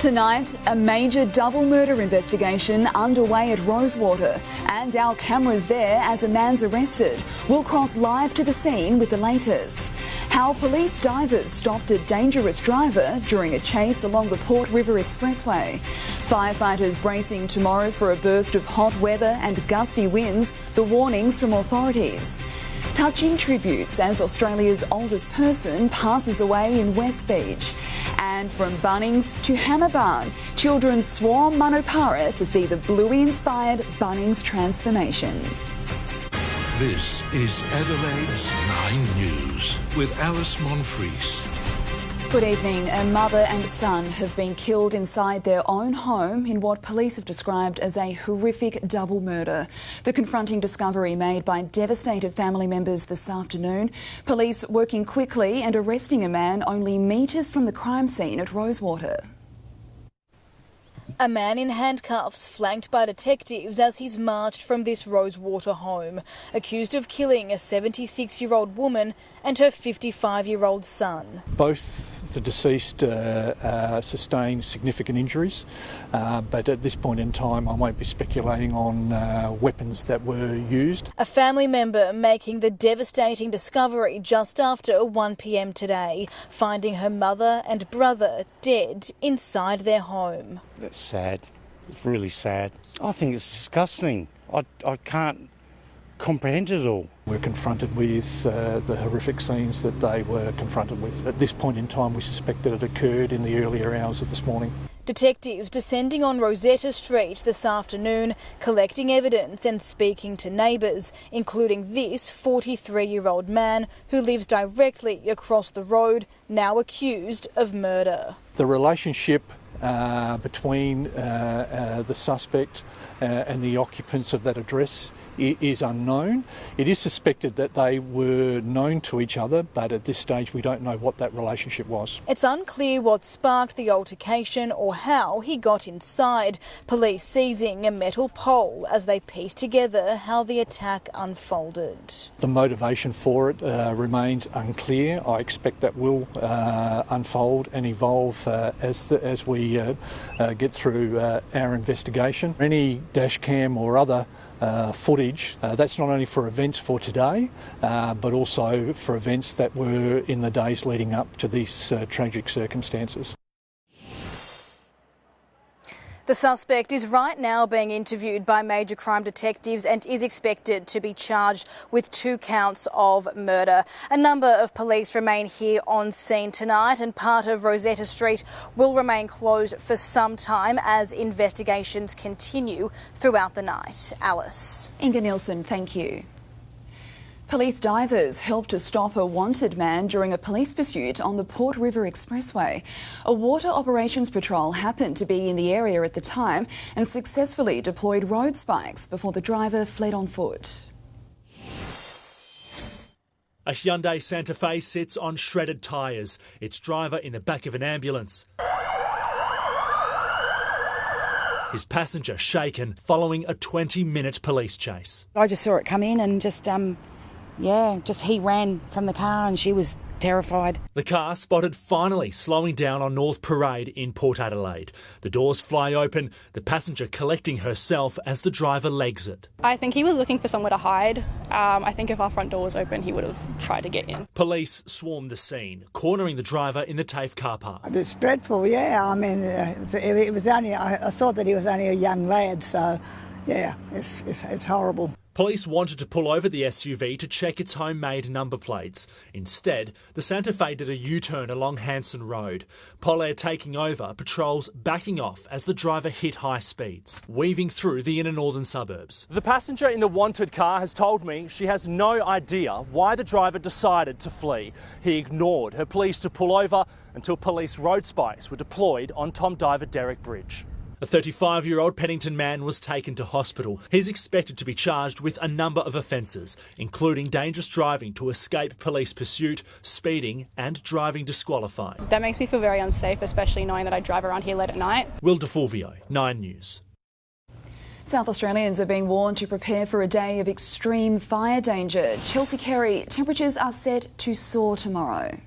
Tonight, a major double murder investigation underway at Rosewater, and our cameras there as a man's arrested. We'll cross live to the scene with the latest. How police divers stopped a dangerous driver during a chase along the Port River Expressway. Firefighters bracing tomorrow for a burst of hot weather and gusty winds, the warnings from authorities. Touching tributes as Australia's oldest person passes away in West Beach. And from Bunnings to Hammerbarn, children swarm Manupara to see the Bluey-inspired Bunnings transformation. This is Adelaide's 9 News with Alice Monfries. Good evening. A mother and son have been killed inside their own home in what police have described as a horrific double murder. The confronting discovery made by devastated family members this afternoon. Police working quickly and arresting a man only metres from the crime scene at Rosewater. A man in handcuffs flanked by detectives as he's marched from this Rosewater home, accused of killing a 76-year-old woman and her 55-year-old son. Both the deceased sustained significant injuries, but at this point in time I won't be speculating on weapons that were used. A family member making the devastating discovery just after 1 p.m. today, finding her mother and brother dead inside their home. That's sad. It's really sad. I think it's disgusting. I can't comprehend it all. We're confronted with the horrific scenes that they were confronted with. At this point in time, we suspect that it occurred in the earlier hours of this morning. Detectives descending on Rosetta Street this afternoon, collecting evidence and speaking to neighbours, including this 43-year-old man who lives directly across the road, now accused of murder. The relationship between the suspect and the occupants of that address is unknown. It is suspected that they were known to each other, but at this stage we don't know what that relationship was. It's unclear what sparked the altercation or how he got inside. Police seizing a metal pole as they piece together how the attack unfolded. The motivation for it remains unclear. I expect that will unfold and evolve as we get through our investigation. Any dash cam or other footage, that's not only for events for today, but also for events that were in the days leading up to these tragic circumstances. The suspect is right now being interviewed by major crime detectives and is expected to be charged with 2 counts of murder. A number of police remain here on scene tonight, and part of Rosetta Street will remain closed for some time as investigations continue throughout the night. Alice. Inga Nielsen, thank you. Police divers helped to stop a wanted man during a police pursuit on the Port River Expressway. A water operations patrol happened to be in the area at the time and successfully deployed road spikes before the driver fled on foot. A Hyundai Santa Fe sits on shredded tyres, its driver in the back of an ambulance. His passenger shaken following a 20-minute police chase. I just saw it come in and just he ran from the car and she was terrified. The car spotted finally slowing down on North Parade in Port Adelaide. The doors fly open, the passenger collecting herself as the driver legs it. I think he was looking for somewhere to hide. I think if our front door was open, he would have tried to get in. Police swarmed the scene, cornering the driver in the TAFE car park. It's dreadful, yeah. I mean, it was only, I thought that he was only a young lad, so yeah, it's horrible. Police wanted to pull over the SUV to check its homemade number plates. Instead, the Santa Fe did a U-turn along Hanson Road. Polair taking over, patrols backing off as the driver hit high speeds, weaving through the inner northern suburbs. The passenger in the wanted car has told me she has no idea why the driver decided to flee. He ignored her pleas to pull over until police road spikes were deployed on Tom Diver Derrick Bridge. A 35-year-old Pennington man was taken to hospital. He's expected to be charged with a number of offences, including dangerous driving to escape police pursuit, speeding and driving disqualified. That makes me feel very unsafe, especially knowing that I drive around here late at night. Will DeFulvio, 9 News. South Australians are being warned to prepare for a day of extreme fire danger. Chelsea Carey, temperatures are set to soar tomorrow.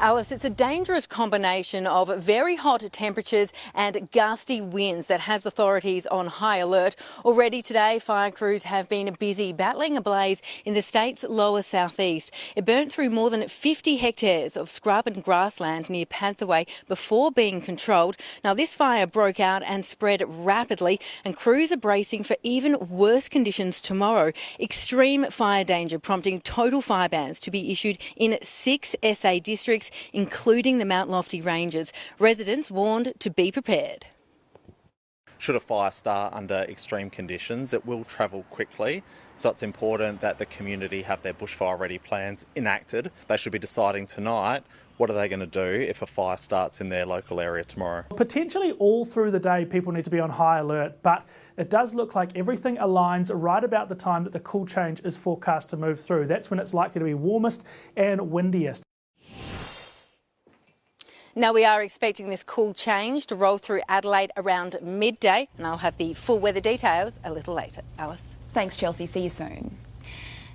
Alice, it's a dangerous combination of very hot temperatures and gusty winds that has authorities on high alert. Already today, fire crews have been busy battling a blaze in the state's lower southeast. It burnt through more than 50 hectares of scrub and grassland near Panthaway before being controlled. Now, this fire broke out and spread rapidly, and crews are bracing for even worse conditions tomorrow. Extreme fire danger prompting total fire bans to be issued in 6 SA districts, including the Mount Lofty Ranges. Residents warned to be prepared. Should a fire start under extreme conditions, it will travel quickly. So it's important that the community have their bushfire ready plans enacted. They should be deciding tonight what are they going to do if a fire starts in their local area tomorrow. Potentially all through the day people need to be on high alert, but it does look like everything aligns right about the time that the cool change is forecast to move through. That's when it's likely to be warmest and windiest. Now, we are expecting this cool change to roll through Adelaide around midday, and I'll have the full weather details a little later. Alice. Thanks, Chelsea. See you soon.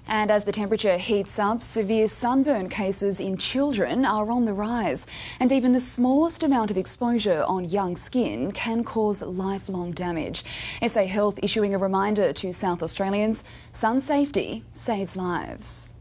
And as the temperature heats up, severe sunburn cases in children are on the rise. And even the smallest amount of exposure on young skin can cause lifelong damage. SA Health issuing a reminder to South Australians, sun safety saves lives.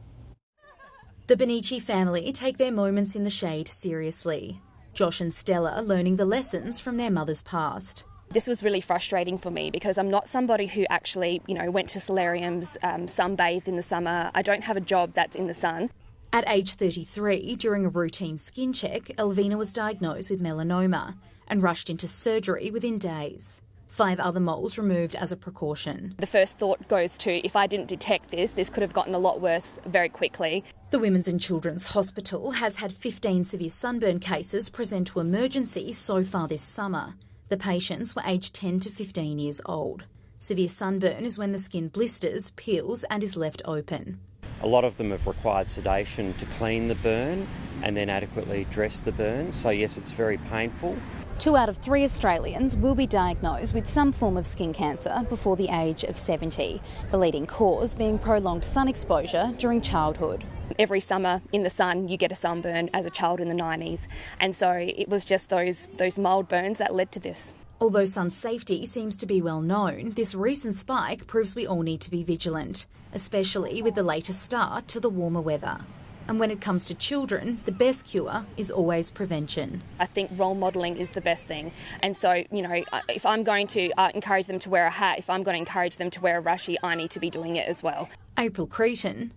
The Benici family take their moments in the shade seriously. Josh and Stella learning the lessons from their mother's past. This was really frustrating for me because I'm not somebody who actually, went to solariums, sunbathed in the summer. I don't have a job that's in the sun. At age 33, during a routine skin check, Elvina was diagnosed with melanoma and rushed into surgery within days. 5 other moles removed as a precaution. The first thought goes to, if I didn't detect this could have gotten a lot worse very quickly. The Women's and Children's Hospital has had 15 severe sunburn cases present to emergency so far this summer. The patients were aged 10 to 15 years old. Severe sunburn is when the skin blisters, peels and is left open. A lot of them have required sedation to clean the burn and then adequately dress the burn. So yes, it's very painful. 2 out of 3 Australians will be diagnosed with some form of skin cancer before the age of 70, the leading cause being prolonged sun exposure during childhood. Every summer in the sun you get a sunburn as a child in the 90s, and so it was just those mould burns that led to this. Although sun safety seems to be well known, this recent spike proves we all need to be vigilant, especially with the latest start to the warmer weather. And when it comes to children, the best cure is always prevention. I think role modelling is the best thing. And so, if I'm going to encourage them to wear a hat, if I'm going to encourage them to wear a rushie, I need to be doing it as well. April Cretan,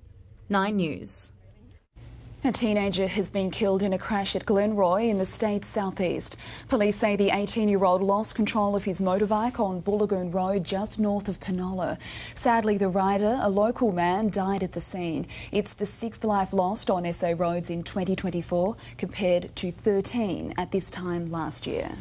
9 News. A teenager has been killed in a crash at Glenroy in the state's southeast. Police say the 18-year-old lost control of his motorbike on Bullagoon Road just north of Penola. Sadly, the rider, a local man, died at the scene. It's the 6th life lost on SA roads in 2024 compared to 13 at this time last year.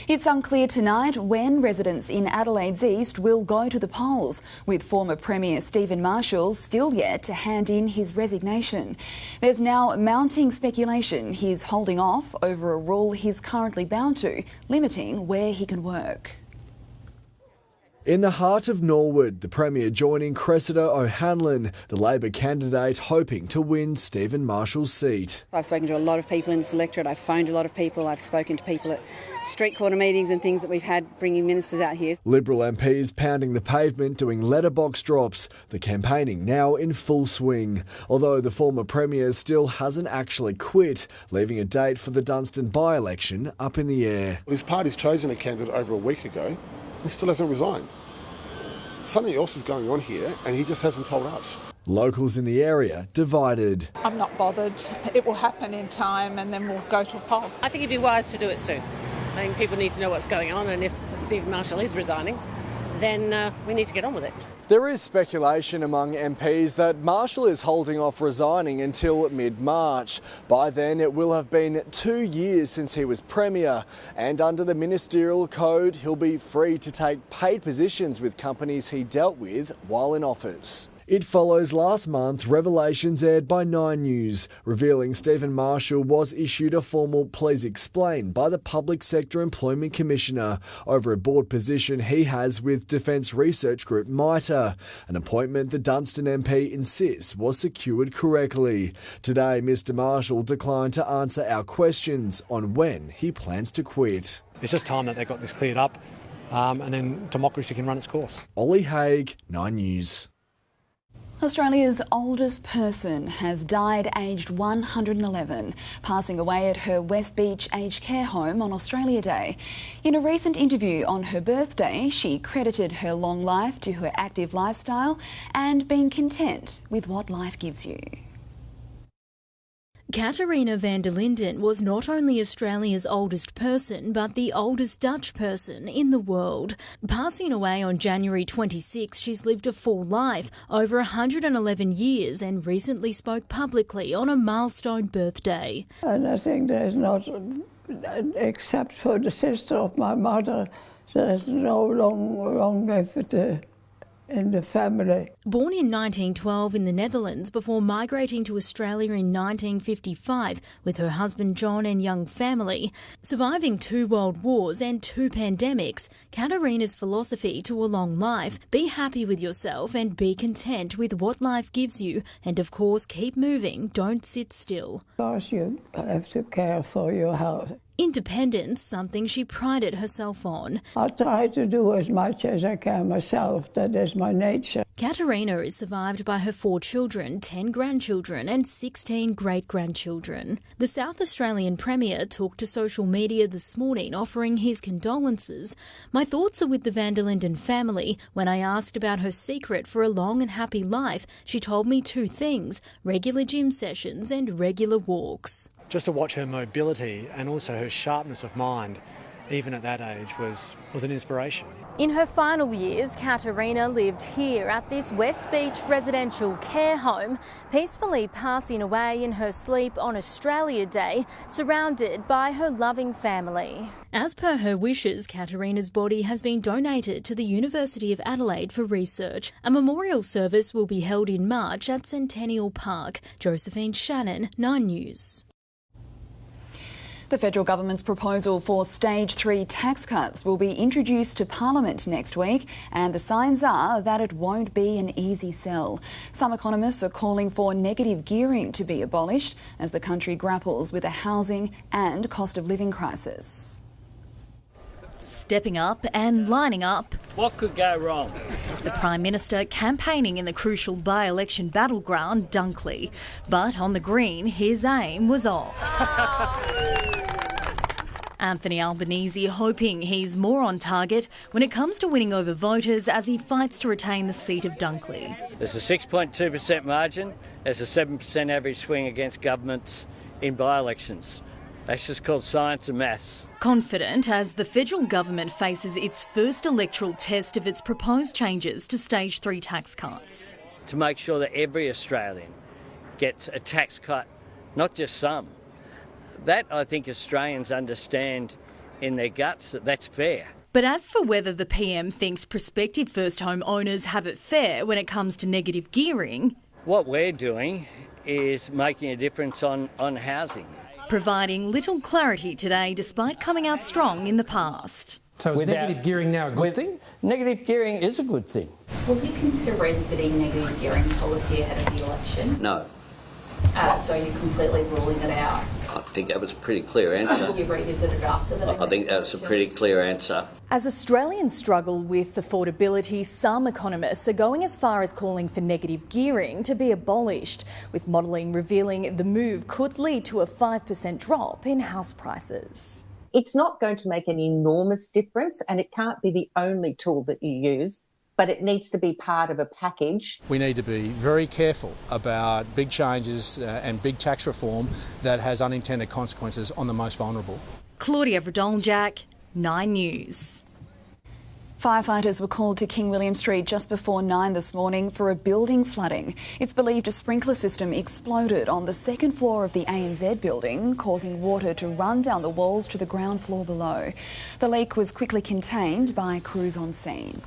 It's unclear tonight when residents in Adelaide's east will go to the polls, with former Premier Stephen Marshall still yet to hand in his resignation. There's now mounting speculation he's holding off over a rule he's currently bound to, limiting where he can work. In the heart of Norwood, the Premier joining Cressida O'Hanlon, the Labor candidate hoping to win Stephen Marshall's seat. I've spoken to a lot of people in this electorate. I've phoned a lot of people. I've spoken to people at street corner meetings and things that we've had bringing ministers out here. Liberal MPs pounding the pavement doing letterbox drops, the campaigning now in full swing. Although the former Premier still hasn't actually quit, leaving a date for the Dunstan by-election up in the air. His party's chosen a candidate over a week ago. He still hasn't resigned. Something else is going on here and he just hasn't told us. Locals in the area divided. I'm not bothered. It will happen in time and then we'll go to a poll. I think it'd be wise to do it soon. I think people need to know what's going on, and if Stephen Marshall is resigning, then we need to get on with it. There is speculation among MPs that Marshall is holding off resigning until mid-March. By then, it will have been 2 years since he was Premier, and under the ministerial code, he'll be free to take paid positions with companies he dealt with while in office. It follows last month revelations aired by 9 News, revealing Stephen Marshall was issued a formal please explain by the Public Sector Employment Commissioner over a board position he has with Defence Research Group MITRE, an appointment the Dunstan MP insists was secured correctly. Today, Mr Marshall declined to answer our questions on when he plans to quit. It's just time that they got this cleared up and then democracy can run its course. Ollie Haig, 9 News. Australia's oldest person has died aged 111, passing away at her West Beach aged care home on Australia Day. In a recent interview on her birthday, she credited her long life to her active lifestyle and being content with what life gives you. Catharina van der Linden was not only Australia's oldest person, but the oldest Dutch person in the world. Passing away on January 26, she's lived a full life, over 111 years, and recently spoke publicly on a milestone birthday. And I think there's not, except for the sister of my mother, there's no long life in the family. Born in 1912 in the Netherlands before migrating to Australia in 1955 with her husband John and young family, surviving 2 world wars and 2 pandemics, Catharina's philosophy to a long life: be happy with yourself and be content with what life gives you, and of course keep moving, don't sit still. Because you have to care for your health. Independence, something she prided herself on. I try to do as much as I can myself. That is my nature. Catharina is survived by her 4 children, 10 grandchildren and 16 great-grandchildren. The South Australian Premier took to social media this morning offering his condolences. My thoughts are with the van der Linden family. When I asked about her secret for a long and happy life, she told me 2 things: regular gym sessions and regular walks. Just to watch her mobility and also her sharpness of mind, even at that age, was an inspiration. In her final years, Catharina lived here at this West Beach residential care home, peacefully passing away in her sleep on Australia Day, surrounded by her loving family. As per her wishes, Catharina's body has been donated to the University of Adelaide for research. A memorial service will be held in March at Centennial Park. Josephine Shannon, 9 News. The federal government's proposal for Stage 3 tax cuts will be introduced to Parliament next week, and the signs are that it won't be an easy sell. Some economists are calling for negative gearing to be abolished as the country grapples with a housing and cost of living crisis. Stepping up and lining up. What could go wrong? The Prime Minister campaigning in the crucial by-election battleground, Dunkley. But on the Green, his aim was off. Anthony Albanese hoping he's more on target when it comes to winning over voters as he fights to retain the seat of Dunkley. There's a 6.2% margin. There's a 7% average swing against governments in by-elections. That's just called science and maths. Confident as the federal government faces its first electoral test of its proposed changes to Stage 3 tax cuts. To make sure that every Australian gets a tax cut, not just some. That, I think, Australians understand in their guts that that's fair. But as for whether the PM thinks prospective first home owners have it fair when it comes to negative gearing... What we're doing is making a difference on housing. Providing little clarity today despite coming out strong in the past. So is negative gearing now a good thing? Negative gearing is a good thing. Will you consider revisiting negative gearing policy ahead of the election? No. So you're completely ruling it out? I think that was a pretty clear answer. Will you revisit it after that? I think that was a pretty clear answer. As Australians struggle with affordability, some economists are going as far as calling for negative gearing to be abolished, with modelling revealing the move could lead to a 5% drop in house prices. It's not going to make an enormous difference, and it can't be the only tool that you use, but it needs to be part of a package. We need to be very careful about big changes and big tax reform that has unintended consequences on the most vulnerable. Claudia Vradoljak, 9 News. Firefighters were called to King William Street just before 9 this morning for a building flooding. It's believed a sprinkler system exploded on the 2nd floor of the ANZ building, causing water to run down the walls to the ground floor below. The leak was quickly contained by crews on scene.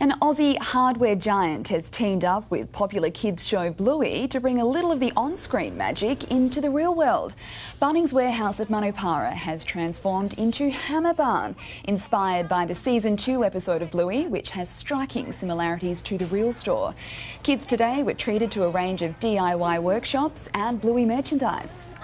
An Aussie hardware giant has teamed up with popular kids show Bluey to bring a little of the on-screen magic into the real world. Bunnings Warehouse at Manupara has transformed into Hammer Barn, inspired by the Season 2 episode of Bluey, which has striking similarities to the real store. Kids today were treated to a range of DIY workshops and Bluey merchandise.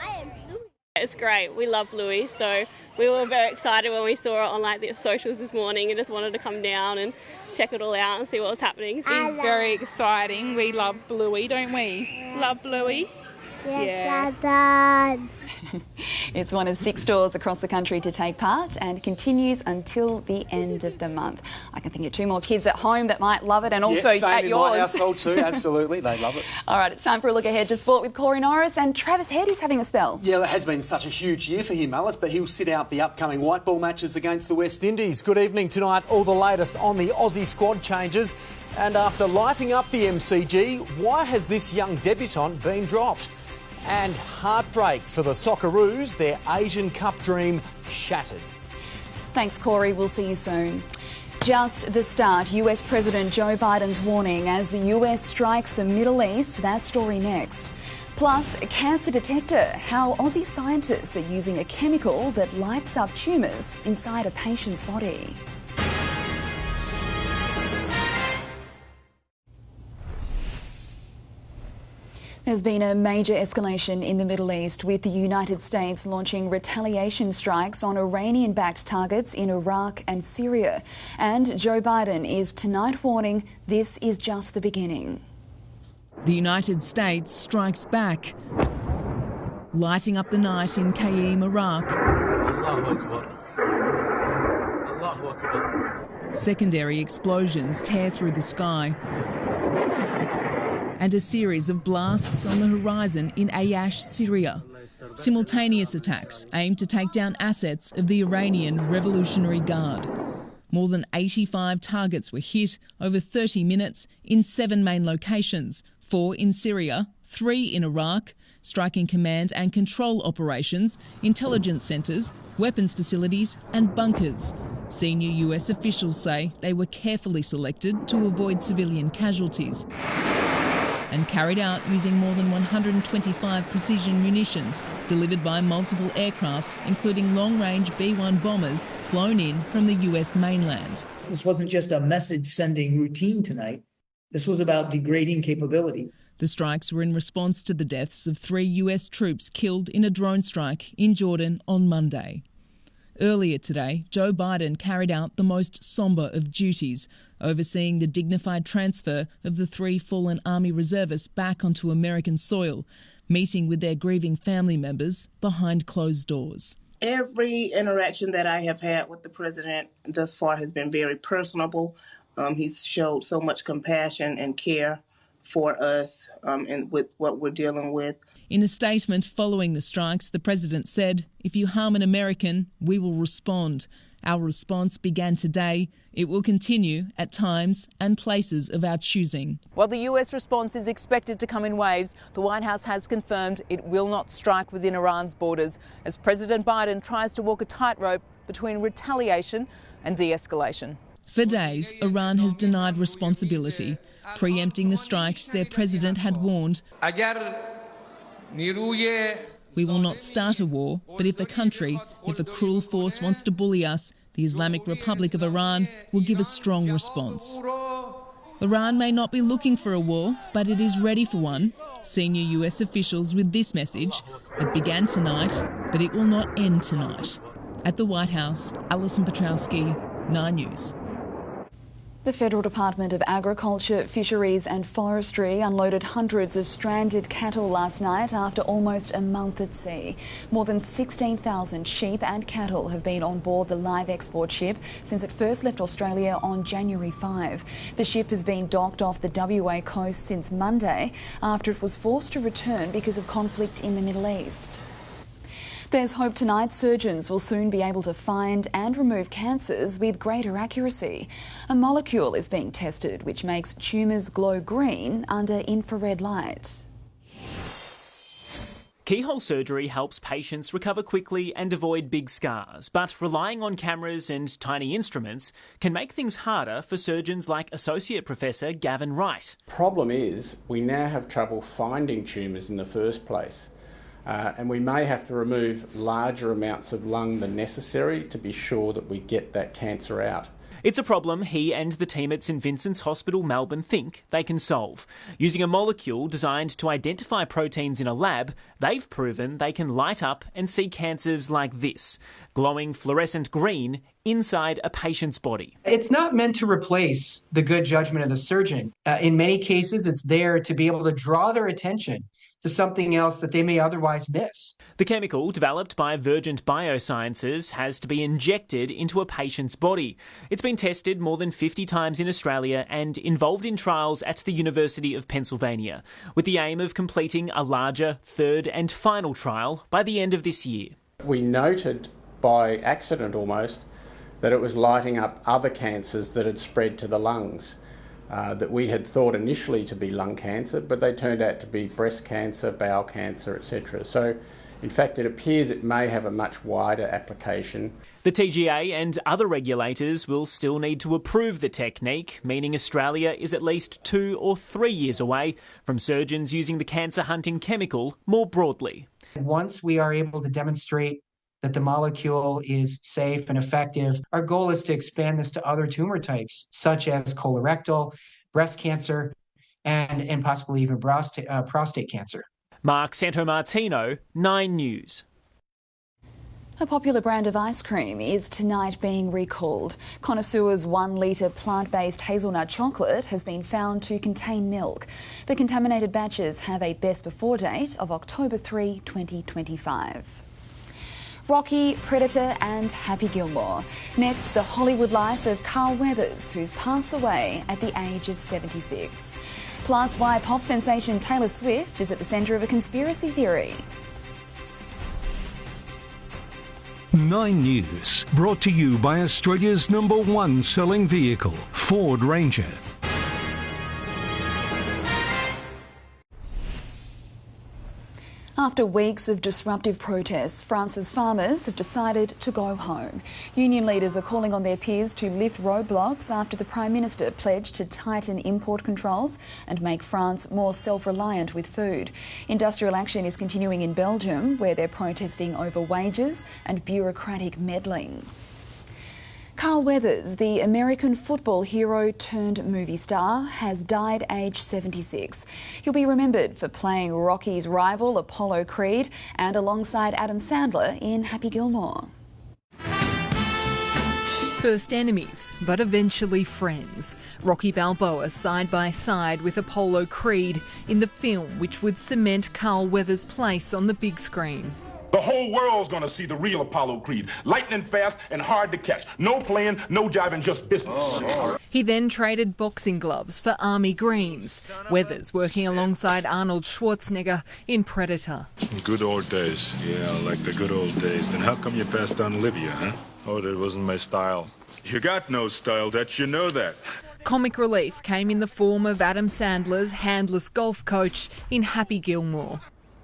It's great. We love Bluey, so we were very excited when we saw it on the socials this morning and just wanted to come down and check it all out and see what was happening. It's very exciting. We love Bluey, don't we? Love Bluey? Yes, Yeah. It's one of 6 stores across the country to take part and continues until the end of the month. I can think of 2 more kids at home that might love it, and also same at in yours. my household too, absolutely, they love it. All right, it's time for a look ahead to sport with Corey Norris, and Travis Head is having a spell. Yeah, it has been such a huge year for him, Alice, but he'll sit out the upcoming white ball matches against the West Indies. Good evening tonight, all the latest on the Aussie squad changes. And after lighting up the MCG, why has this young debutant been dropped? And heartbreak for the Socceroos, their Asian Cup dream shattered. Thanks, Corey. We'll see you soon. Just the start. US President Joe Biden's warning as the US strikes the Middle East. That story next. Plus, a cancer detector. How Aussie scientists are using a chemical that lights up tumours inside a patient's body. There's been a major escalation in the Middle East, with the United States launching retaliation strikes on Iranian-backed targets in Iraq and Syria. And Joe Biden is tonight warning this is just the beginning. The United States strikes back, lighting up the night in Carey, Iraq. Secondary explosions tear through the sky, and a series of blasts on the horizon in Ayash, Syria. Simultaneous attacks aimed to take down assets of the Iranian Revolutionary Guard. More than 85 targets were hit over 30 minutes in 7 main locations, 4 in Syria, 3 in Iraq, striking command and control operations, intelligence centres, weapons facilities and bunkers. Senior US officials say they were carefully selected to avoid civilian casualties and carried out using more than 125 precision munitions delivered by multiple aircraft, including long-range B-1 bombers flown in from the US mainland. This wasn't just a message-sending routine tonight. This was about degrading capability. The strikes were in response to the deaths of 3 US troops killed in a drone strike in Jordan on Monday. Earlier today, Joe Biden carried out the most sombre of duties, overseeing the dignified transfer of the 3 fallen Army reservists back onto American soil, meeting with their grieving family members behind closed doors. Every interaction that I have had with the president thus far has been very personable. He's showed so much compassion and care for us and with what we're dealing with. In a statement following the strikes, the president said, "If you harm an American, we will respond. Our response began today. It will continue at times and places of our choosing." While the US response is expected to come in waves, the White House has confirmed it will not strike within Iran's borders as President Biden tries to walk a tightrope between retaliation and de-escalation. For days, Iran has denied responsibility, preempting the strikes their president had warned. "We will not start a war, but if a cruel force wants to bully us, the Islamic Republic of Iran will give a strong response." Iran may not be looking for a war, but it is ready for one. Senior US officials with this message: "It began tonight, but it will not end tonight." At the White House, Alison Petrowski, 9 News. The Federal Department of Agriculture, Fisheries and Forestry unloaded hundreds of stranded cattle last night after almost a month at sea. More than 16,000 sheep and cattle have been on board the live export ship since it first left Australia on January 5. The ship has been docked off the WA coast since Monday after it was forced to return because of conflict in the Middle East. There's hope tonight surgeons will soon be able to find and remove cancers with greater accuracy. A molecule is being tested which makes tumours glow green under infrared light. Keyhole surgery helps patients recover quickly and avoid big scars, but relying on cameras and tiny instruments can make things harder for surgeons like Associate Professor Gavin Wright. Problem is, we now have trouble finding tumours in the first place, and we may have to remove larger amounts of lung than necessary to be sure that we get that cancer out. It's a problem he and the team at St Vincent's Hospital Melbourne think they can solve. Using a molecule designed to identify proteins in a lab, they've proven they can light up and see cancers like this, glowing fluorescent green inside a patient's body. It's not meant to replace the good judgment of the surgeon. In many cases, it's there to be able to draw their attention to something else that they may otherwise miss. The chemical, developed by Virgent Biosciences, has to be injected into a patient's body. It's been tested more than 50 times in Australia and involved in trials at the University of Pennsylvania, with the aim of completing a larger third and final trial by the end of this year. We noted, by accident almost, that it was lighting up other cancers that had spread to the lungs. That we had thought initially to be lung cancer, but they turned out to be breast cancer, bowel cancer, etc. So, in fact, it appears it may have a much wider application. The TGA and other regulators will still need to approve the technique, meaning Australia is at least 2 or 3 years away from surgeons using the cancer-hunting chemical more broadly. Once we are able to demonstrate that the molecule is safe and effective, our goal is to expand this to other tumor types, such as colorectal, breast cancer, and possibly even prostate cancer. Mark Santomartino, 9 News. A popular brand of ice cream is tonight being recalled. Connoisseur's 1 litre plant-based hazelnut chocolate has been found to contain milk. The contaminated batches have a best before date of October 3, 2025. Rocky, Predator and Happy Gilmore. Next, the Hollywood life of Carl Weathers, who's passed away at the age of 76. Plus, why pop sensation Taylor Swift is at the centre of a conspiracy theory. 9 News, brought to you by Australia's #1 selling vehicle, Ford Ranger. After weeks of disruptive protests, France's farmers have decided to go home. Union leaders are calling on their peers to lift roadblocks after the Prime Minister pledged to tighten import controls and make France more self-reliant with food. Industrial action is continuing in Belgium, where they're protesting over wages and bureaucratic meddling. Carl Weathers, the American football hero turned movie star, has died aged 76. He'll be remembered for playing Rocky's rival Apollo Creed and alongside Adam Sandler in Happy Gilmore. First enemies, but eventually friends. Rocky Balboa side by side with Apollo Creed in the film which would cement Carl Weathers' place on the big screen. The whole world's gonna see the real Apollo Creed. Lightning fast and hard to catch. No playing, no jiving, just business. He then traded boxing gloves for army greens. Weathers working alongside Arnold Schwarzenegger in Predator. Good old days. Yeah, like the good old days. Then how come you passed on Libya, huh? Oh, that wasn't my style. You got no style, that you know that. Comic relief came in the form of Adam Sandler's handless golf coach in Happy Gilmore.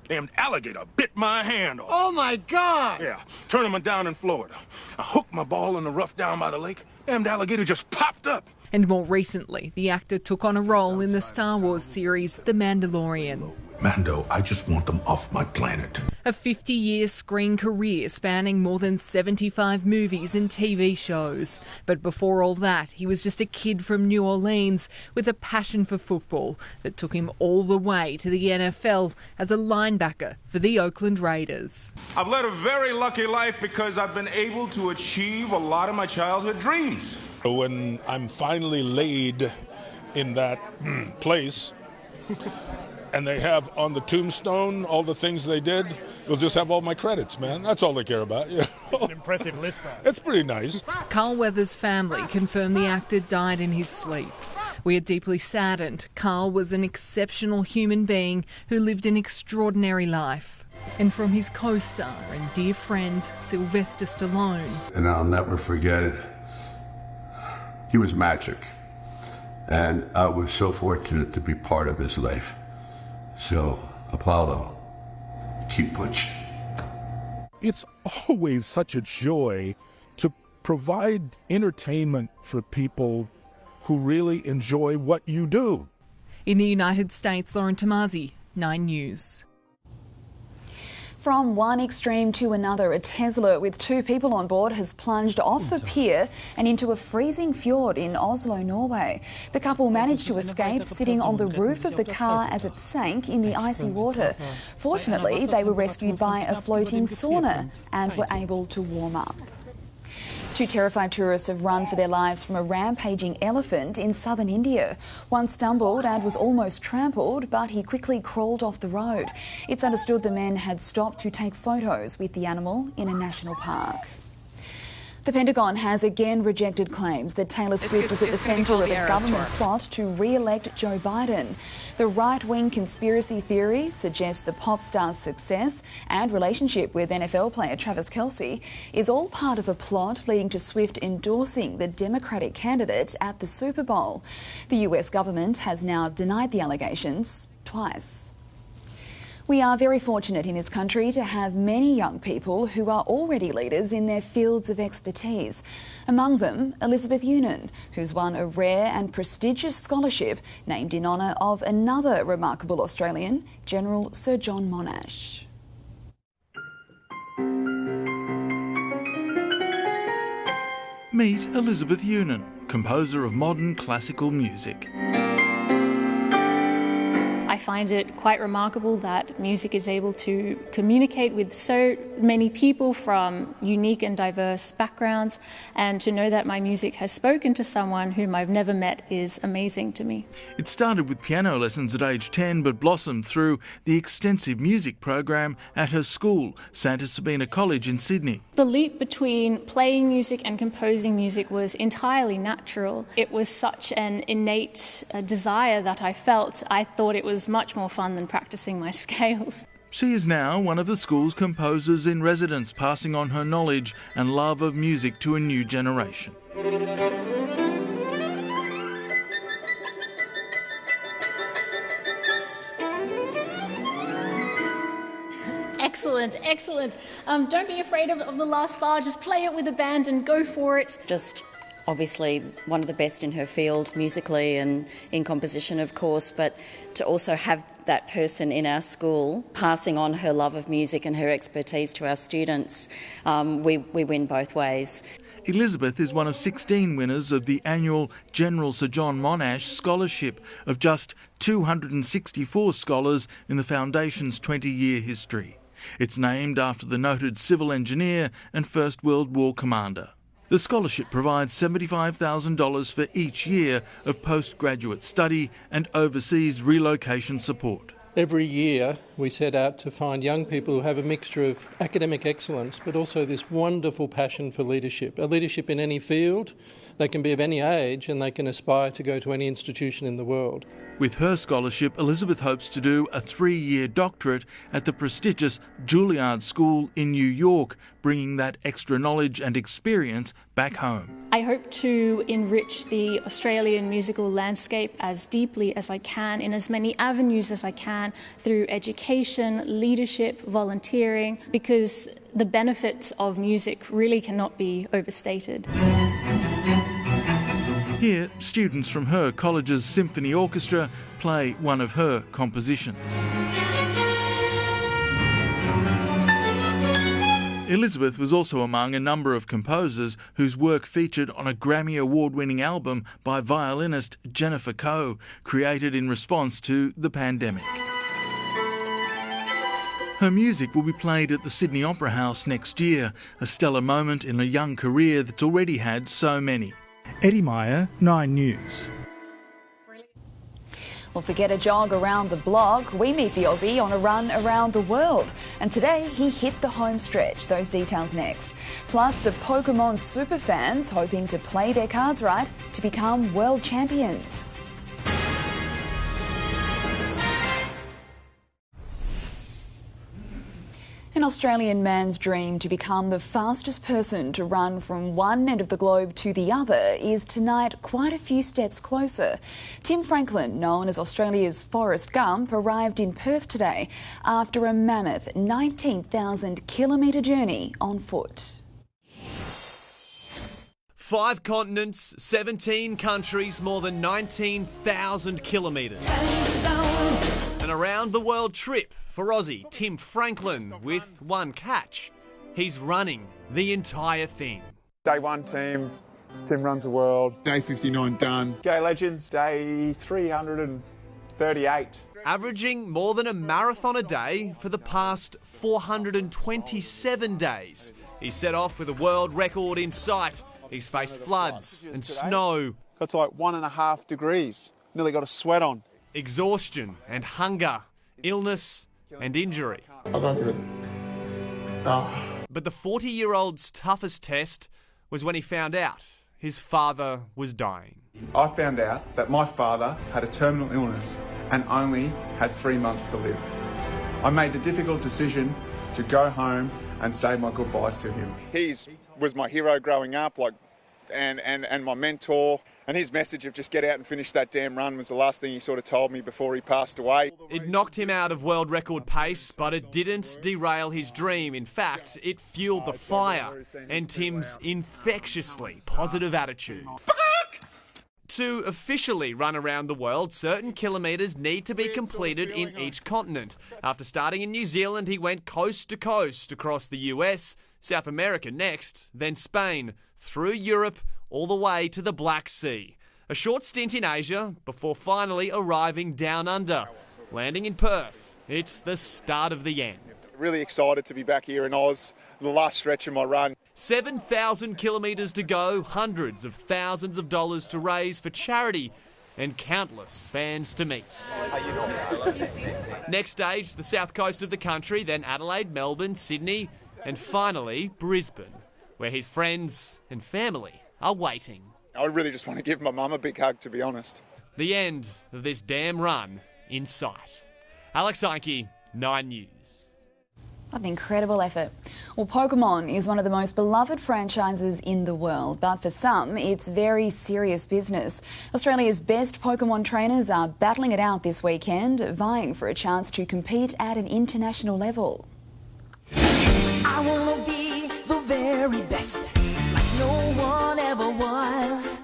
Damn alligator bit my hand off. Oh, my God! Yeah, tournament down in Florida. I hooked my ball in the rough down by the lake. Damn alligator just popped up. And more recently, the actor took on a role in the Star Wars series The Mandalorian. Mando, I just want them off my planet. A 50-year screen career spanning more than 75 movies and TV shows. But before all that, he was just a kid from New Orleans with a passion for football that took him all the way to the NFL as a linebacker for the Oakland Raiders. I've led a very lucky life because I've been able to achieve a lot of my childhood dreams. When I'm finally laid in that place, and they have on the tombstone all the things they did, they'll just have all my credits, man. That's all they care about. You know? It's an impressive list, though. It's pretty nice. Carl Weathers' family confirmed the actor died in his sleep. We are deeply saddened. Carl was an exceptional human being who lived an extraordinary life. And from his co-star and dear friend, Sylvester Stallone. And I'll never forget it. He was magic. And I was so fortunate to be part of his life. So, Apollo, keep pushing. It's always such a joy to provide entertainment for people who really enjoy what you do. In the United States, Lauren Tomasi, 9 News. From one extreme to another, a Tesla with 2 people on board has plunged off a pier and into a freezing fjord in Oslo, Norway. The couple managed to escape sitting on the roof of the car as it sank in the icy water. Fortunately, they were rescued by a floating sauna and were able to warm up. 2 terrified tourists have run for their lives from a rampaging elephant in southern India. One stumbled and was almost trampled, but he quickly crawled off the road. It's understood the men had stopped to take photos with the animal in a national park. The Pentagon has again rejected claims that Taylor Swift was at the centre of a government plot to re-elect Joe Biden. The right-wing conspiracy theory suggests the pop star's success and relationship with NFL player Travis Kelce is all part of a plot leading to Swift endorsing the Democratic candidate at the Super Bowl. The US government has now denied the allegations twice. We are very fortunate in this country to have many young people who are already leaders in their fields of expertise. Among them, Elizabeth Union, who's won a rare and prestigious scholarship named in honour of another remarkable Australian, General Sir John Monash. Meet Elizabeth Union, composer of modern classical music. I find it quite remarkable that music is able to communicate with so many people from unique and diverse backgrounds, and to know that my music has spoken to someone whom I've never met is amazing to me. It started with piano lessons at age 10 but blossomed through the extensive music program at her school, Santa Sabina College in Sydney. The leap between playing music and composing music was entirely natural. It was such an innate desire that I felt. I thought it was much more fun than practicing my scales. She is now one of the school's composers in residence, passing on her knowledge and love of music to a new generation. Excellent, excellent. Don't be afraid of the last bar. Just play it with a band and go for it. Just obviously one of the best in her field musically and in composition, of course, but to also have that person in our school passing on her love of music and her expertise to our students, we win both ways. Elizabeth is one of 16 winners of the annual General Sir John Monash Scholarship of just 264 scholars in the Foundation's 20-year history. It's named after the noted civil engineer and First World War commander. The scholarship provides $75,000 for each year of postgraduate study and overseas relocation support. Every year we set out to find young people who have a mixture of academic excellence but also this wonderful passion for leadership. A leadership in any field, they can be of any age and they can aspire to go to any institution in the world. With her scholarship, Elizabeth hopes to do a 3-year doctorate at the prestigious Juilliard School in New York, bringing that extra knowledge and experience back home. I hope to enrich the Australian musical landscape as deeply as I can, in as many avenues as I can, through education, leadership, volunteering, because the benefits of music really cannot be overstated. Here, students from her college's symphony orchestra play one of her compositions. Elizabeth was also among a number of composers whose work featured on a Grammy Award-winning album by violinist Jennifer Coe, created in response to the pandemic. Her music will be played at the Sydney Opera House next year, a stellar moment in a young career that's already had so many. Eddie Meyer, 9 News. Well, forget a jog around the block. We meet the Aussie on a run around the world. And today he hit the home stretch. Those details next. Plus the Pokemon superfans hoping to play their cards right to become world champions. An Australian man's dream to become the fastest person to run from one end of the globe to the other is tonight quite a few steps closer. Tim Franklin, known as Australia's Forrest Gump, arrived in Perth today after a mammoth 19,000-kilometre journey on foot. 5 continents, 17 countries, more than 19,000 kilometres. An around-the-world trip for Aussie Tim Franklin with one catch. He's running the entire thing. Day 1 team, Tim runs the world. Day 59 done. Go Legends, day 338. Averaging more than a marathon a day for the past 427 days. He set off with a world record in sight. He's faced floods and snow. Got to like 1.5 degrees. Nearly got a sweat on. Exhaustion and hunger, illness and injury. I don't get it. Oh. But the 40-year-old's toughest test was when he found out his father was dying. I found out that my father had a terminal illness and only had 3 months to live. I made the difficult decision to go home and say my goodbyes to him. He was my hero growing up, and my mentor. And his message of just get out and finish that damn run was the last thing he sort of told me before he passed away. It knocked him out of world record pace, but it didn't derail his dream. In fact, it fueled the fire and Tim's infectiously positive attitude. To officially run around the world, certain kilometres need to be completed in each continent. After starting in New Zealand, he went coast to coast across the US, South America next, then Spain, through Europe, all the way to the Black Sea. A short stint in Asia before finally arriving down under, landing in Perth. It's the start of the end. Really excited to be back here in Oz, the last stretch of my run. 7,000 kilometres to go, hundreds of thousands of dollars to raise for charity, and countless fans to meet. Next stage, the south coast of the country, then Adelaide, Melbourne, Sydney, and finally Brisbane, where his friends and family are waiting. I really just want to give my mum a big hug, to be honest. The end of this damn run in sight. Alex Heinke, 9 News. What an incredible effort. Well, Pokemon is one of the most beloved franchises in the world, but for some, it's very serious business. Australia's best Pokemon trainers are battling it out this weekend, vying for a chance to compete at an international level. I want to be the very best, like no one ever was.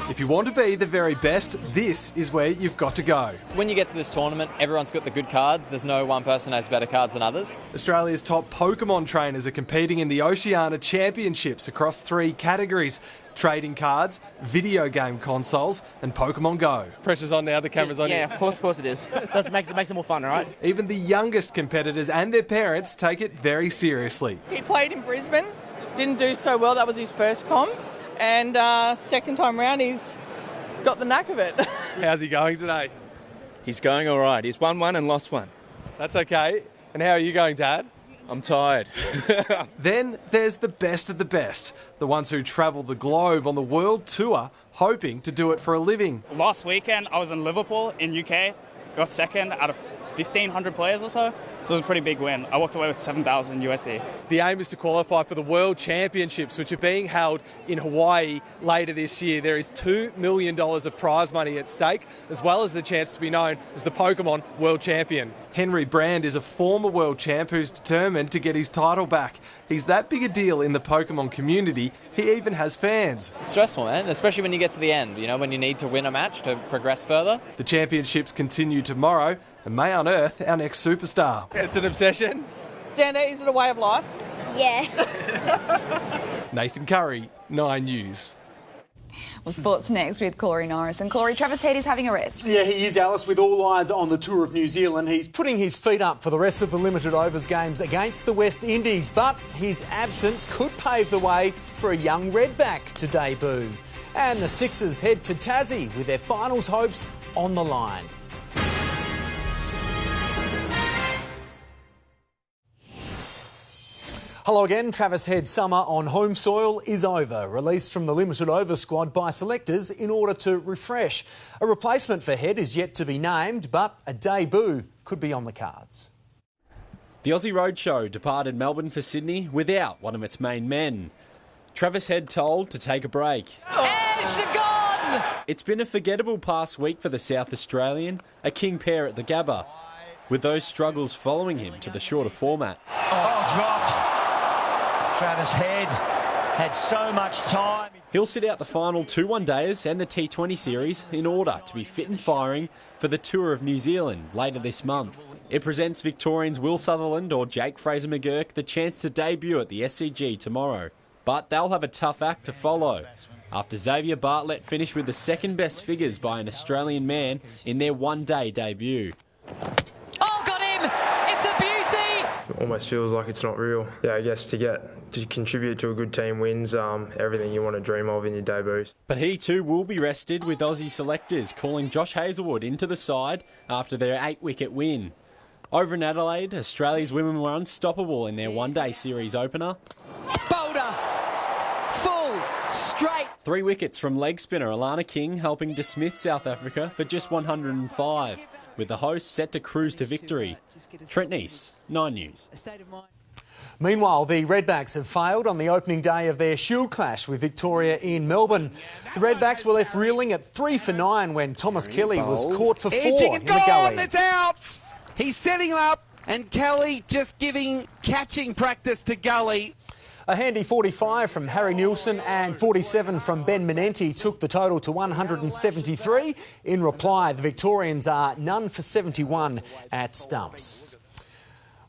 If you want to be the very best, this is where you've got to go. When you get to this tournament, everyone's got the good cards. There's no one person has better cards than others. Australia's top Pokemon trainers are competing in the Oceania Championships across 3 categories: trading cards, video game consoles, and Pokemon Go. Pressure's on now, the camera's on you. Yeah, of course it is. That makes it more fun, right? Even the youngest competitors and their parents take it very seriously. He played in Brisbane, didn't do so well. That was his first comp. And second time round, he's got the knack of it. How's he going today? He's going all right. He's won 1 and lost 1. That's okay. And how are you going, Dad? I'm tired. Then there's the best of the best, the ones who travel the globe on the world tour, hoping to do it for a living. Last weekend, I was in Liverpool in UK, got second out of 1,500 players or so. So it was a pretty big win. I walked away with 7,000 USD. The aim is to qualify for the World Championships, which are being held in Hawaii later this year. There is $2 million of prize money at stake, as well as the chance to be known as the Pokemon World Champion. Henry Brand is a former world champ who's determined to get his title back. He's that big a deal in the Pokemon community, he even has fans. It's stressful, man, especially when you get to the end, when you need to win a match to progress further. The championships continue tomorrow and may unearth our next superstar. It's an obsession. Xander, is it a way of life? Yeah. Nathan Curry, 9 News. Well, sports next with Corey Norris. And Corey, Travis Head is having a rest. Yeah, he is, Alice, with all eyes on the tour of New Zealand. He's putting his feet up for the rest of the limited overs games against the West Indies, but his absence could pave the way for a young redback to debut. And the Sixers head to Tassie with their finals hopes on the line. Hello again. Travis Head's summer on home soil is over. Released from the limited over squad by selectors in order to refresh. A replacement for Head is yet to be named, but a debut could be on the cards. The Aussie Roadshow departed Melbourne for Sydney without one of its main men. Travis Head told to take a break. Gone! It's been a forgettable past week for the South Australian, a king pair at the Gabba, with those struggles following him to the shorter format. Oh, drop. Travis Head had so much time. He'll sit out the final 2 one-dayers and the T20 series in order to be fit and firing for the Tour of New Zealand later this month. It presents Victorians Will Sutherland or Jake Fraser-McGurk the chance to debut at the SCG tomorrow. But they'll have a tough act to follow after Xavier Bartlett finished with the second best figures by an Australian man in their one-day debut. Oh, got him! It's a beauty! It almost feels like it's not real. Yeah, I guess to contribute to a good team wins everything you want to dream of in your debuts. But he too will be rested, with Aussie selectors calling Josh Hazlewood into the side after their 8-wicket win. Over in Adelaide, Australia's women were unstoppable in their one-day series opener. Boulder! Full! Straight! 3 wickets from leg spinner Alana King helping dismiss South Africa for just 105, with the hosts set to cruise to victory. Trent Neese, 9 News. Meanwhile, the Redbacks have failed on the opening day of their Shield clash with Victoria in Melbourne. The Redbacks were left reeling at 3 for 9 when Thomas Kelly was caught for 4 in the gully. It's out! He's setting up, and Kelly just giving catching practice to Gully. A handy 45 from Harry Nielsen and 47 from Ben Menenti took the total to 173. In reply, the Victorians are none for 71 at stumps.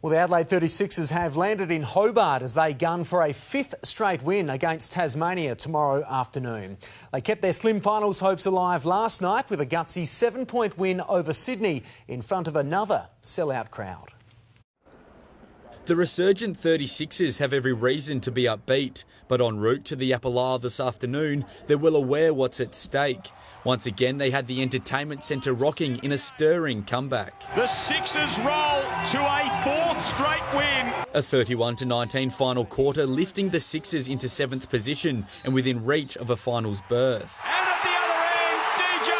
Well, the Adelaide 36ers have landed in Hobart as they gun for a 5th straight win against Tasmania tomorrow afternoon. They kept their slim finals hopes alive last night with a gutsy 7-point win over Sydney in front of another sellout crowd. The resurgent 36ers have every reason to be upbeat, but en route to the Appalau this afternoon, they're well aware what's at stake. Once again, they had the entertainment centre rocking in a stirring comeback. The Sixers roll to a 4th straight win. A 31-19 final quarter, lifting the Sixers into 7th position and within reach of a finals berth. And at the other end, DJ,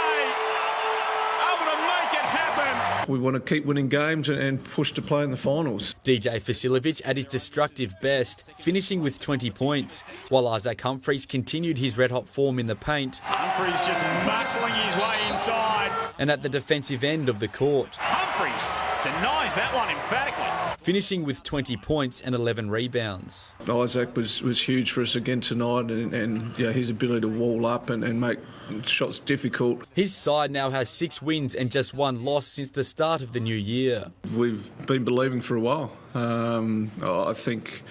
able to make it happen. We want to keep winning games and push to play in the finals. DJ Vasiljevic at his destructive best, finishing with 20 points, while Isaac Humphries continued his red-hot form in the paint. Humphries just muscling his way inside. And at the defensive end of the court. Humphries denies that one emphatically. Finishing with 20 points and 11 rebounds. Isaac was huge for us again tonight, and yeah, his ability to wall up and make shots difficult. His side now has 6 wins and just 1 loss since the start of the new year. We've been believing for a while. I think,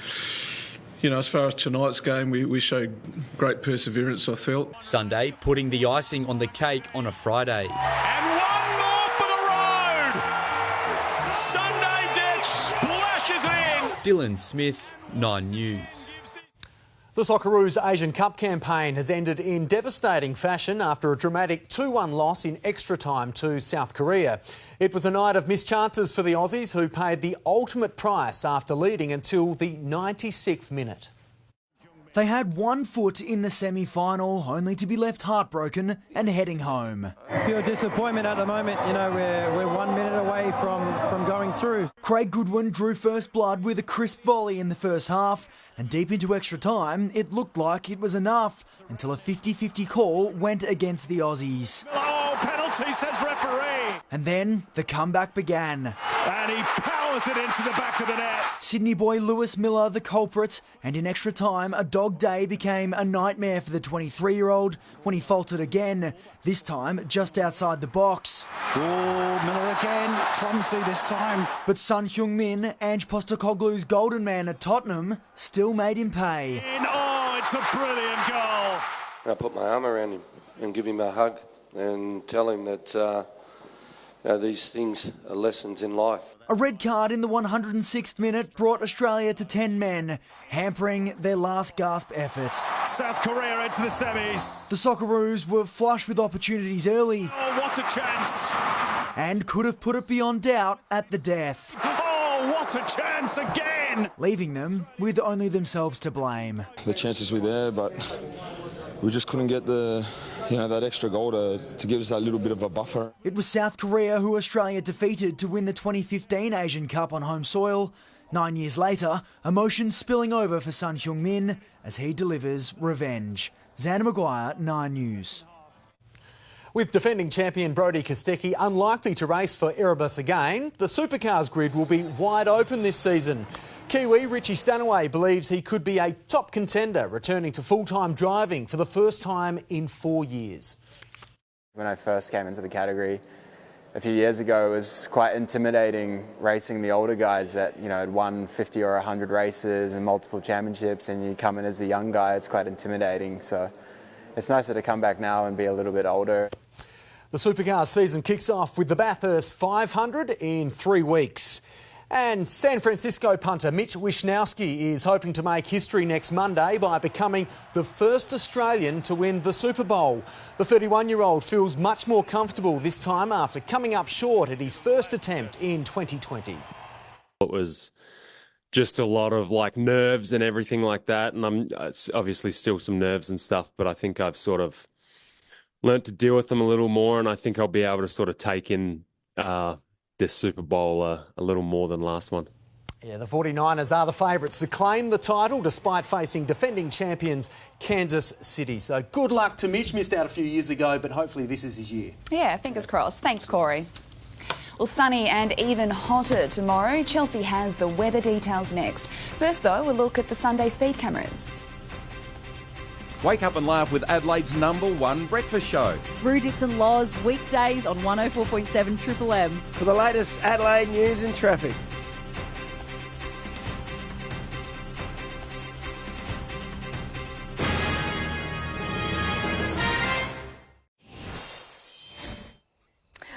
you know, as far as tonight's game, we showed great perseverance, I felt. Sunday, putting the icing on the cake on a Friday. And one more for the road! Sunday Ditch splashes in! Dylan Smith, 9 News. The Socceroos Asian Cup campaign has ended in devastating fashion after a dramatic 2-1 loss in extra time to South Korea. It was a night of missed chances for the Aussies, who paid the ultimate price after leading until the 96th minute. They had 1 foot in the semi-final, only to be left heartbroken and heading home. Pure disappointment at the moment. You know, we're 1 minute away from going through. Craig Goodwin drew first blood with a crisp volley in the first half, and deep into extra time, it looked like it was enough until a 50-50 call went against the Aussies. Oh, penalty, says referee. And then the comeback began. And he powers it into the back of the net. Sydney boy Lewis Miller the culprit, and in extra time a dog day became a nightmare for the 23-year-old when he faltered again, this time just outside the box. Oh, Miller again, clumsy this time. But Son Heung-min, Ange Postecoglou's golden man at Tottenham, still made him pay. Oh, it's a brilliant goal. I put my arm around him and give him a hug and tell him that these things are lessons in life. A red card in the 106th minute brought Australia to 10 men, hampering their last gasp effort. South Korea into the semis. The Socceroos were flush with opportunities early. Oh, what a chance. And could have put it beyond doubt at the death. Oh, what a chance again. Leaving them with only themselves to blame. The chances were there, but we just couldn't get the that extra goal to give us that little bit of a buffer. It was South Korea who Australia defeated to win the 2015 Asian Cup on home soil. 9 years later, emotions spilling over for Sun Heung-min as he delivers revenge. Xander Maguire, 9 News. With defending champion Brodie Kostecki unlikely to race for Erebus again, the Supercars grid will be wide open this season. Kiwi Richie Stanaway believes he could be a top contender, returning to full-time driving for the first time in 4 years. When I first came into the category a few years ago, it was quite intimidating racing the older guys that had won 50 or 100 races and multiple championships, and you come in as the young guy. It's quite intimidating. So it's nicer to come back now and be a little bit older. The Supercars season kicks off with the Bathurst 500 in 3 weeks. And San Francisco punter Mitch Wishnowsky is hoping to make history next Monday by becoming the first Australian to win the Super Bowl. The 31-year-old feels much more comfortable this time after coming up short at his first attempt in 2020. It was just a lot of nerves and everything like that, and it's obviously still some nerves and stuff, but I think I've sort of learnt to deal with them a little more, and I think I'll be able to sort of take in this Super Bowl a little more than last one. Yeah, the 49ers are the favourites to claim the title despite facing defending champions Kansas City. So good luck to Mitch. Missed out a few years ago, but hopefully this is his year. Yeah, fingers crossed. Thanks, Corey. Well, sunny and even hotter tomorrow. Chelsea has the weather details next. First, though, we'll look at the Sunday speed cameras. Wake up and laugh with Adelaide's #1 breakfast show. Rue Dixon Laws, weekdays on 104.7 Triple M. For the latest Adelaide news and traffic.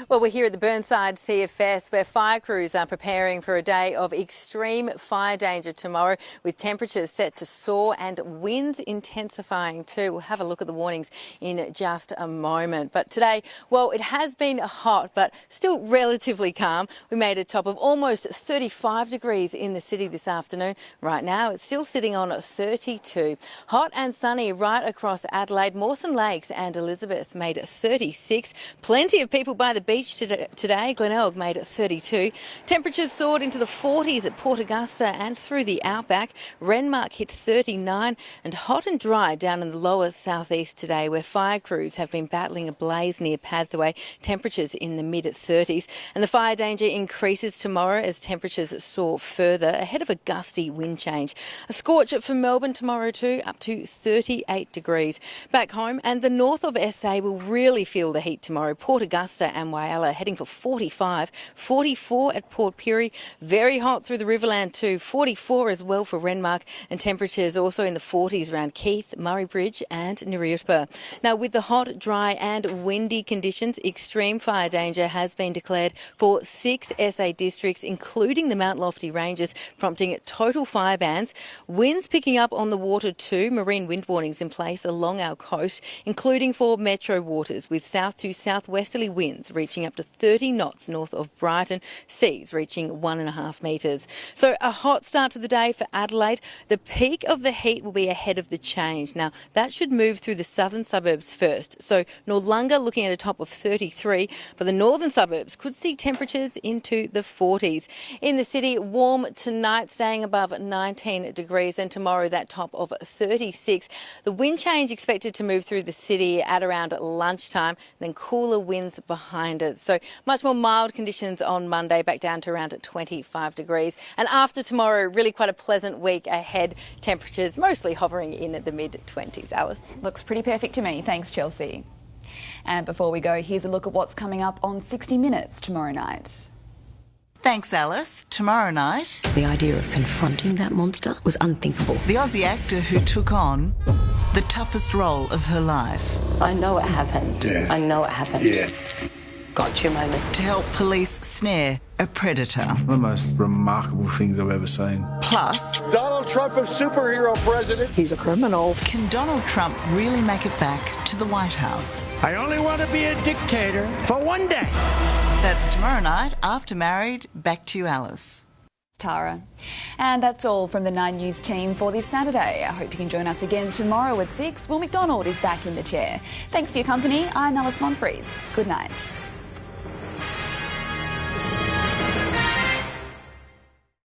Well, we're here at the Burnside CFS where fire crews are preparing for a day of extreme fire danger tomorrow, with temperatures set to soar and winds intensifying too. We'll have a look at the warnings in just a moment. But today, well, it has been hot but still relatively calm. We made a top of almost 35 degrees in the city this afternoon. Right now, it's still sitting on 32. Hot and sunny right across Adelaide. Mawson Lakes and Elizabeth made 36. Plenty of people by the beach today. Glenelg made 32. Temperatures soared into the 40s at Port Augusta and through the outback. Renmark hit 39, and hot and dry down in the lower southeast today, where fire crews have been battling a blaze near Padthaway. Temperatures in the mid-30s, and the fire danger increases tomorrow as temperatures soar further ahead of a gusty wind change. A scorch for Melbourne tomorrow too, up to 38 degrees. Back home, and the north of SA will really feel the heat tomorrow. Port Augusta and Whyalla heading for 45, 44 at Port Pirie, very hot through the Riverland too, 44 as well for Renmark, and temperatures also in the 40s around Keith, Murray Bridge and Nariurta. Now, with the hot, dry and windy conditions, extreme fire danger has been declared for 6 SA districts, including the Mount Lofty Ranges, prompting total fire bans. Winds picking up on the water too, marine wind warnings in place along our coast, including for metro waters, with south to southwesterly winds reaching up to 30 knots north of Brighton, seas reaching 1.5 metres. So a hot start to the day for Adelaide. The peak of the heat will be ahead of the change. Now, that should move through the southern suburbs first. So Noarlunga looking at a top of 33, but the northern suburbs could see temperatures into the 40s. In the city, warm tonight, staying above 19 degrees, and tomorrow that top of 36. The wind change expected to move through the city at around lunchtime, then cooler winds behind it. So much more mild conditions on Monday, back down to around 25 degrees. And after tomorrow, really quite a pleasant week ahead. Temperatures mostly hovering in the mid-20s. Alice? Looks pretty perfect to me. Thanks, Chelsea. And before we go, here's a look at what's coming up on 60 Minutes tomorrow night. Thanks, Alice. Tomorrow night, the idea of confronting that monster was unthinkable. The Aussie actor who took on the toughest role of her life. I know it happened. Yeah. I know it happened. Yeah. Got you, moment. To help police snare a predator. One of the most remarkable things I've ever seen. Plus, Donald Trump, a superhero president. He's a criminal. Can Donald Trump really make it back to the White House? I only want to be a dictator for one day. That's tomorrow night after Married. Back to you, Alice. Tara. And that's all from the 9 News team for this Saturday. I hope you can join us again tomorrow at 6. Will McDonald is back in the chair. Thanks for your company. I'm Alice Monfries. Good night.